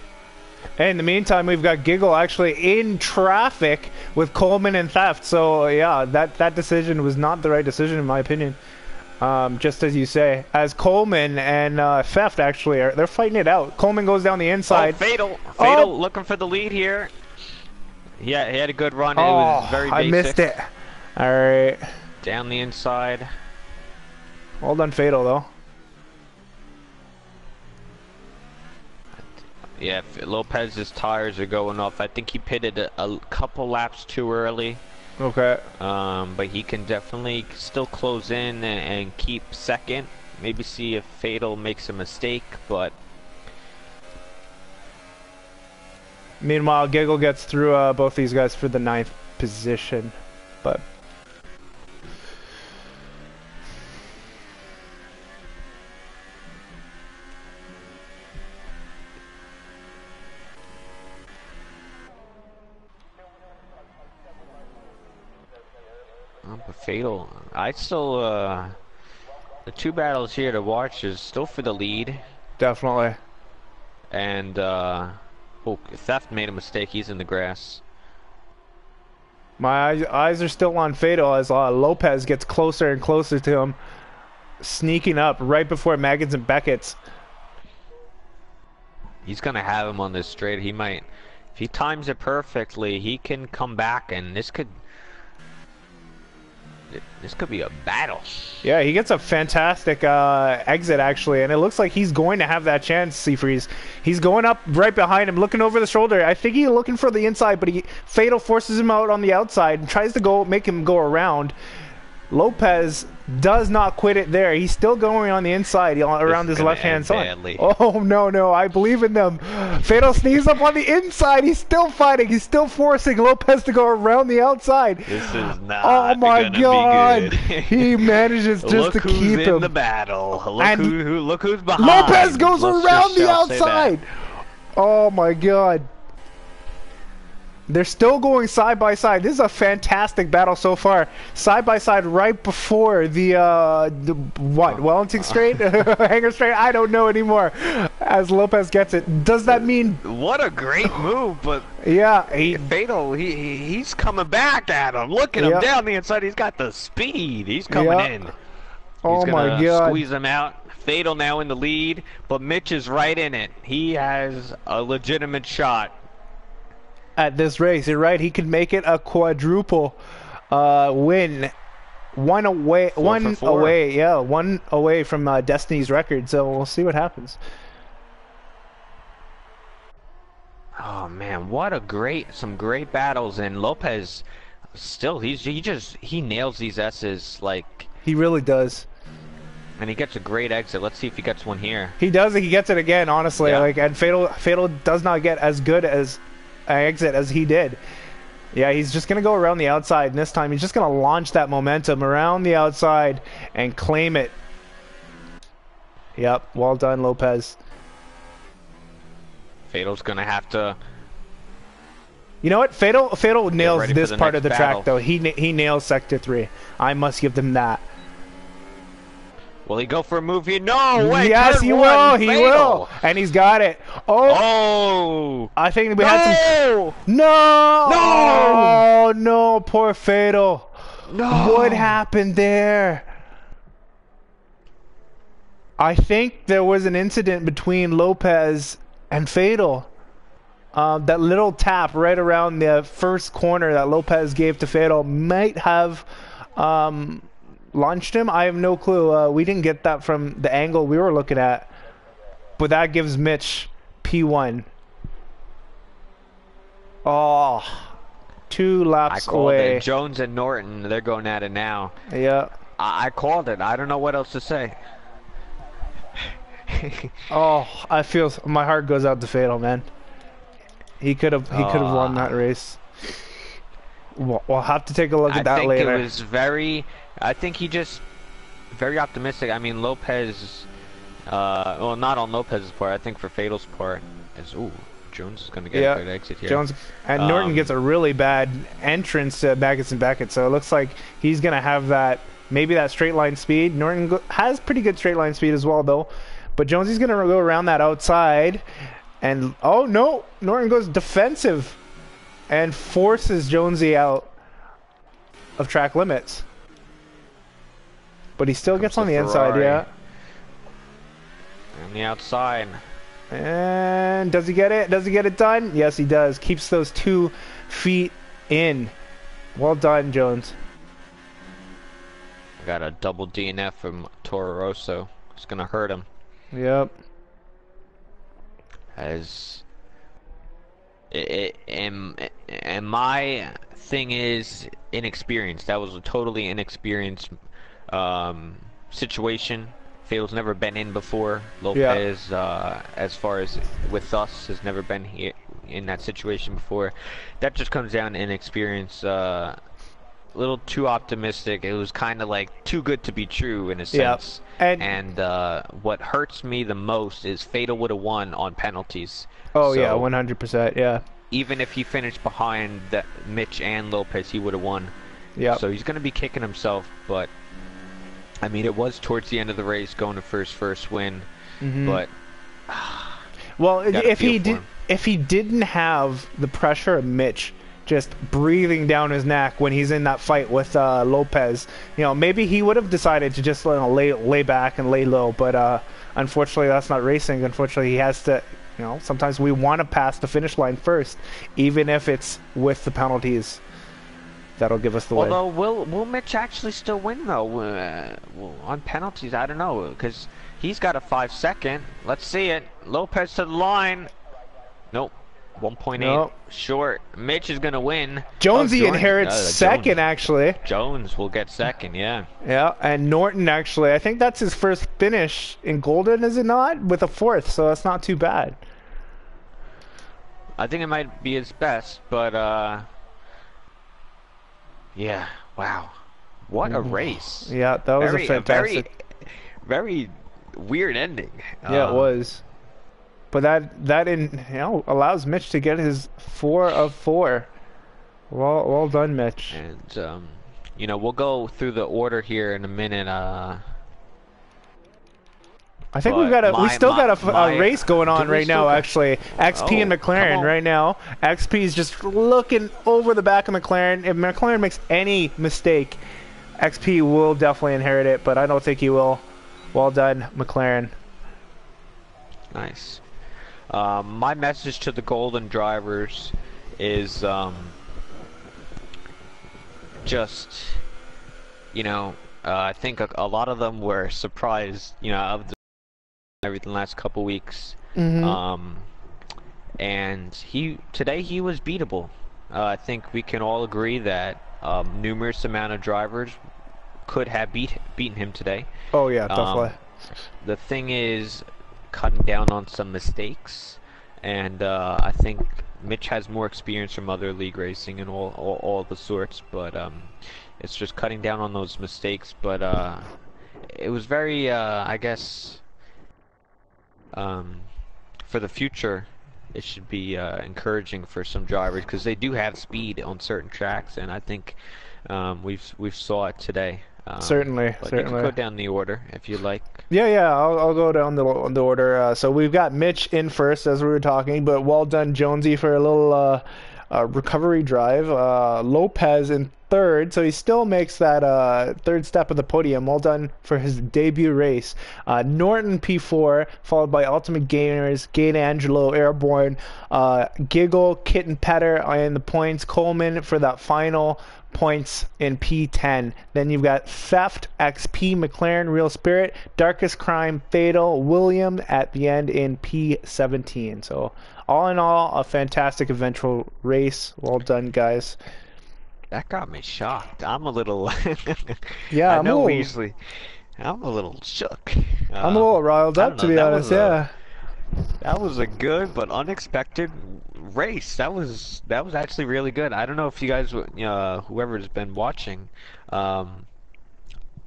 And in the meantime, we've got Giggle actually in traffic with Coleman and Theft. So yeah, that decision was not the right decision in my opinion. Just as you say, as Coleman and Theft actually they're fighting it out. Coleman goes down the inside. Oh, Fatal Oh! looking for the lead here. Yeah, he had a good run. It Oh, was very basic. I missed it. All right, Down the inside. well done, Fatal though. Yeah, Lopez's tires are going off. I think he pitted a couple laps too early. Okay. But he can definitely still close in and keep second. Maybe see if Fatal makes a mistake, but Meanwhile, Giggle gets through both these guys for the 9th position, but. but Fatal. I still the 2 battles here to watch is still for the lead, Definitely. and Theft made a mistake. He's in the grass. My eyes are still on Fatal as Lopez gets closer and closer to him, sneaking up right before Maggins and Beckett's. He's gonna have him on this straight. He might, if he times it perfectly, he can come back, and this could be a battle. Yeah, he gets a fantastic exit actually, and it looks like he's going to have that chance. Seafreeze, he's going up right behind him, looking over the shoulder. I think he's looking for the inside, but Fatal forces him out on the outside and tries to make him go around. Lopez does not quit it there. He's still going on the inside around his left-hand side. Oh, no, I believe in them. Fatal sneaks up on the inside. He's still fighting. He's still forcing Lopez to go around the outside. This is not oh my God. He manages just to keep him. Look who's in the battle. Look who's behind. Lopez goes around the outside. Oh my God. They're still going side by side. This is a fantastic battle so far. Side by side right before the Wellington straight? Hanger straight? I don't know anymore. As Lopez gets it. Does that mean... What a great move, but... Yeah. Fatal, he's coming back at him. Look at him down the inside. He's got the speed. He's coming in. Oh my God. Squeeze him out. Fatal now in the lead, but Mitch is right in it. He has a legitimate shot. At this race, you're right. He could make it a quadruple win. One away, one away from Destiny's record. So we'll see what happens. Oh man, what some great battles, and Lopez still he nails these S's like he really does. And he gets a great exit. Let's see if he gets one here. He does. He gets it again. Honestly, and Fatal does not get as good as exit as he did. Yeah, he's just gonna go around the outside, and this time he's just gonna launch that momentum around the outside and claim it. Yep, well done, Lopez. Fatal's gonna have to. You know what? Fatal nails this part of the battle. track though. He nails sector 3. I must give them that. Will he go for a move here? No way! Yes, he will. He will, and he's got it. Oh! I think we had some. No! Oh no! Poor Fatal. No! What happened there? I think there was an incident between Lopez and Fatal. That little tap right around the first corner that Lopez gave to Fatal might have launched him? I have no clue. We didn't get that from the angle we were looking at. But that gives Mitch P1. Oh, 2 I laps called it. away. Jones and Norton, they're going at it now. Yeah. I called it. I don't know what else to say. Oh, I feel my heart goes out to Fatal, man. He could have won that race. We'll have to take a look at that later. It was very. I think he just very optimistic. I mean, Lopez. Well, not on Lopez's part. I think for Fatal's part, is Jones is going to get a good exit here. Jones and Norton gets a really bad entrance to Baggett and Beckett, so it looks like he's going to have that maybe that straight line speed. Norton has pretty good straight line speed as well, though. But Jonesy's going to go around that outside, and oh no, Norton goes defensive and forces Jonesy out of track limits. But he still gets on the inside, yeah. On the outside. And does he get it? Does he get it done? Yes, he does. Keeps those 2 feet in. Well done, Jones. I got a double DNF from Toro Rosso. It's going to hurt him. Yep. As and my thing is inexperience. That was a totally inexperienced situation. Fatal's never been in before. Lopez, as far as with us, has never been here in that situation before. That just comes down to inexperience. A little too optimistic. It was kind of like too good to be true in a sense. And what hurts me the most is Fatal would have won on penalties. Oh so, yeah, 100%. Yeah. Even if he finished behind Mitch and Lopez, he would have won. Yeah. So he's going to be kicking himself, but. I mean, it was towards the end of the race, going to first win, but well, if he didn't have the pressure of Mitch just breathing down his neck when he's in that fight with Lopez, maybe he would have decided to just lay back and lay low. But unfortunately, that's not racing. Unfortunately, he has to. Sometimes we want to pass the finish line first, even if it's with the penalties. That'll give us the win. Although, will Mitch actually still win, though? On penalties, I don't know, because he's got a 5-second. Let's see it. Lopez to the line. Nope. 1.8 nope. Short. Mitch is going to win. Jonesy inherits second, actually. Jones will get second, yeah. Yeah, and Norton, actually, I think that's his first finish in Golden, is it not? With a 4th, so that's not too bad. I think it might be his best, but... Yeah, wow. What a race. Yeah, that was a fantastic... Very weird ending. Yeah, it was. But that allows Mitch to get his 4 of 4. Well done, Mitch. And, we'll go through the order here in a minute. I think we still got a race going on right now, actually. XP and McLaren right now. XP is just looking over the back of McLaren. If McLaren makes any mistake, XP will definitely inherit it, but I don't think he will. Well done, McLaren. Nice. My message to the Golden drivers is just, I think a lot of them were surprised, of the everything last couple weeks, and today he was beatable. I think we can all agree that numerous amount of drivers could have beaten him today. Oh yeah, definitely. The thing is cutting down on some mistakes, and I think Mitch has more experience from other league racing and all the sorts, but it's just cutting down on those mistakes. But it was very, I guess. For the future, it should be encouraging for some drivers because they do have speed on certain tracks, and I think we've saw it today. Certainly. You can go down the order if you like. Yeah, I'll go down the order. So we've got Mitch in first, as we were talking, but well done, Jonesy, for a little recovery drive. Lopez in third, so he still makes that third step of the podium. Well done for his debut race. Norton P4, followed by Ultimate Gainers, Gain Angelo Airborne, Giggle, Kitten Petter in the points, Coleman for that final points in P10. Then you've got Theft, XP, McLaren, Real Spirit, Darkest Crime, Fatal, William at the end in P17. So all in all, a fantastic eventual race. Well done, guys. That got me shocked. I'm a little. Yeah, I know we usually. I'm a little shook. I'm a little riled I up don't to know. be honest. Yeah. That was a good but unexpected race. That was actually really good. I don't know if you guys, whoever's been watching, um,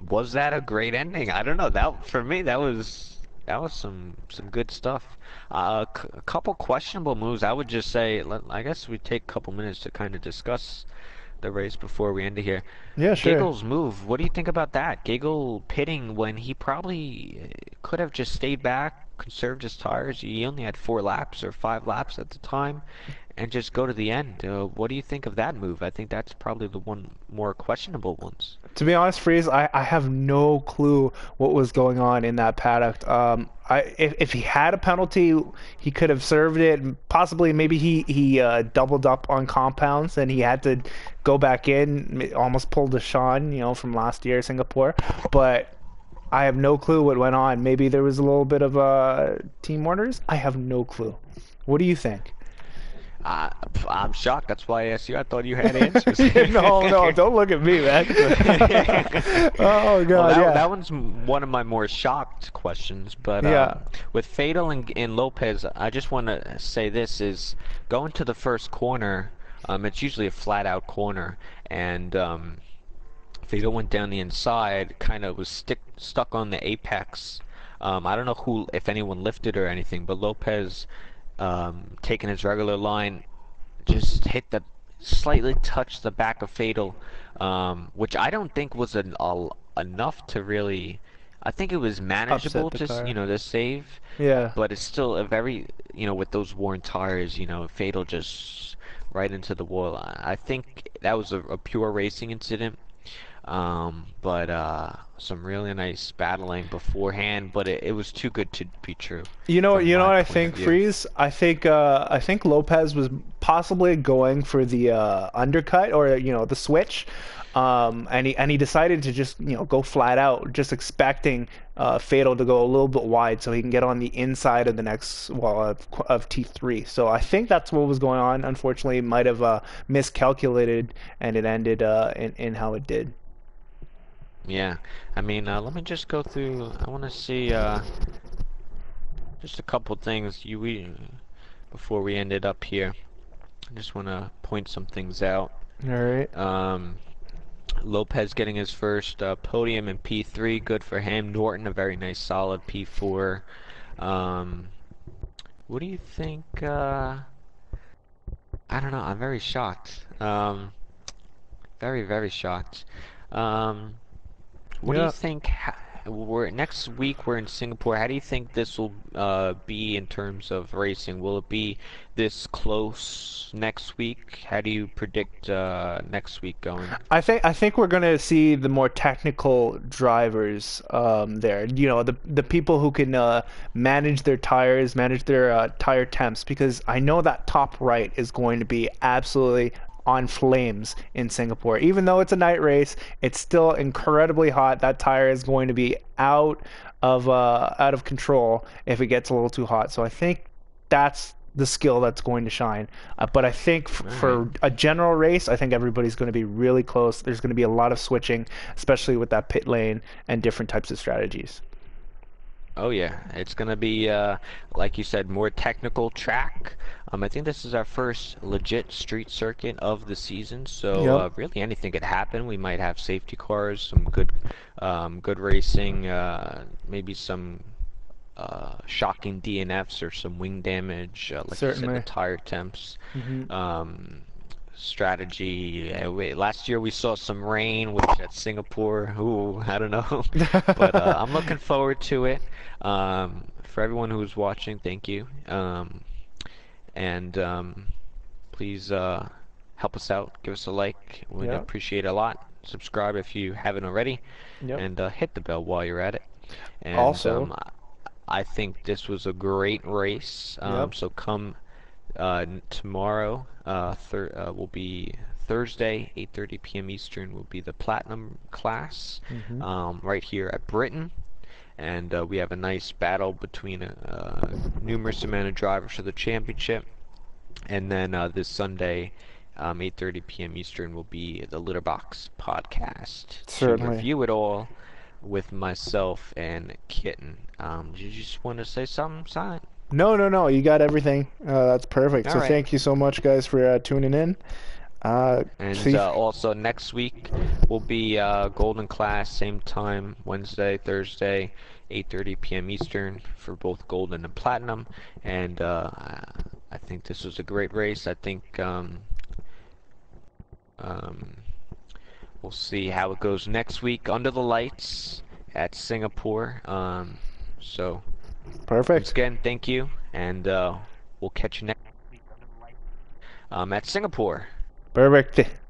was that a great ending? I don't know. That for me, that was some good stuff. A couple questionable moves. I would just say, I guess we take a couple minutes to kind of discuss the race before we end it here. Yeah, sure. Giggle's move, what do you think about that? Giggle pitting when he probably could have just stayed back, conserved his tires. He only had 4 laps or 5 laps at the time, and just go to the end. What do you think of that move? I think that's probably the one more questionable ones. To be honest, Freeze, I have no clue what was going on in that paddock. If he had a penalty, he could have served it. Possibly, maybe he doubled up on compounds and he had to go back in. Almost pulled a Sean, from last year, Singapore. But I have no clue what went on. Maybe there was a little bit of team orders. I have no clue. What do you think? Uh, I'm shocked. That's why I asked you. I thought you had answers. No, no, don't look at me, man. Oh Well, God, that yeah, that one's one of my more shocked questions. But yeah. with Fatal and Lopez, I just want to say this is going to the first corner. It's usually a flat out corner, and Fatal went down the inside, kind of was stuck on the apex. I don't know if anyone lifted or anything, but Lopez, taking his regular line, just slightly touched the back of Fatal, which I don't think was enough to really. I think it was Upset manageable the to car. to save, Yeah. but it's still a very with those worn tires, Fatal just right into the wall. I think that was a pure racing incident. But some really nice battling beforehand, but it was too good to be true from You know my what I point of think, view. Freeze? I think Lopez was possibly going for the undercut or the switch, and he decided to just go flat out, just expecting Fatal to go a little bit wide so he can get on the inside of the next well of T3. So I think that's what was going on. Unfortunately, it might have miscalculated, and it ended in how it did. Yeah, I mean, let me just go through. I want to see just a couple things before we ended up here. I just want to point some things out. All right. Um, Lopez getting his first podium in P3, good for him. Norton, a very nice, solid P4. Um, what do you think? I don't know. I'm very shocked. Very, very shocked. Um, what do you Yeah. think? We're next week. We're in Singapore. How do you think this will be in terms of racing? Will it be this close next week? How do you predict next week going? I think we're gonna see the more technical drivers there. The people who can manage their tires, manage their tire temps, because I know that top right is going to be absolutely on flames in Singapore. Even though it's a night race, it's still incredibly hot. That tire is going to be out of control if it gets a little too hot. So I think that's the skill that's going to shine. But I think All right. for a general race, I think everybody's going to be really close. There's going to be a lot of switching, especially with that pit lane and different types of strategies. Oh yeah, it's gonna be like you said, more technical track. I think this is our first legit street circuit of the season, so Yep, really anything could happen. We might have safety cars, some good racing, maybe some shocking DNFs or some wing damage, like you said, the certainly. tire temps. Hmm. Um, Strategy. Last year we saw some rain, which at Singapore, ooh, I don't know. But I'm looking forward to it. For everyone who's watching, thank you. And please help us out, give us a like. We'd Yep. appreciate it a lot. Subscribe if you haven't already, Yep. and hit the bell while you're at it. And Also, I think this was a great race. yep. So come tomorrow, will be Thursday, 8:30 p.m. Eastern, will be the Platinum class Hmm. right here at Britain. And we have a nice battle between numerous amount of drivers for the championship. And then this Sunday, 8:30 p.m. Eastern, will be the Litterbox podcast to Certainly. review it all with myself and Kitten. Do you just want to say something, Simon? No, no, no. You got everything. That's perfect. All So right. thank you so much, guys, for tuning in. And See. also next week will be Golden Class, same time, Wednesday, Thursday, 8:30 p.m. Eastern for both Golden and Platinum. And I think this was a great race. I think um, we'll see how it goes next week under the lights at Singapore. So once Perfect. again, thank you, and we'll catch you next week under the lights at Singapore. Perfect.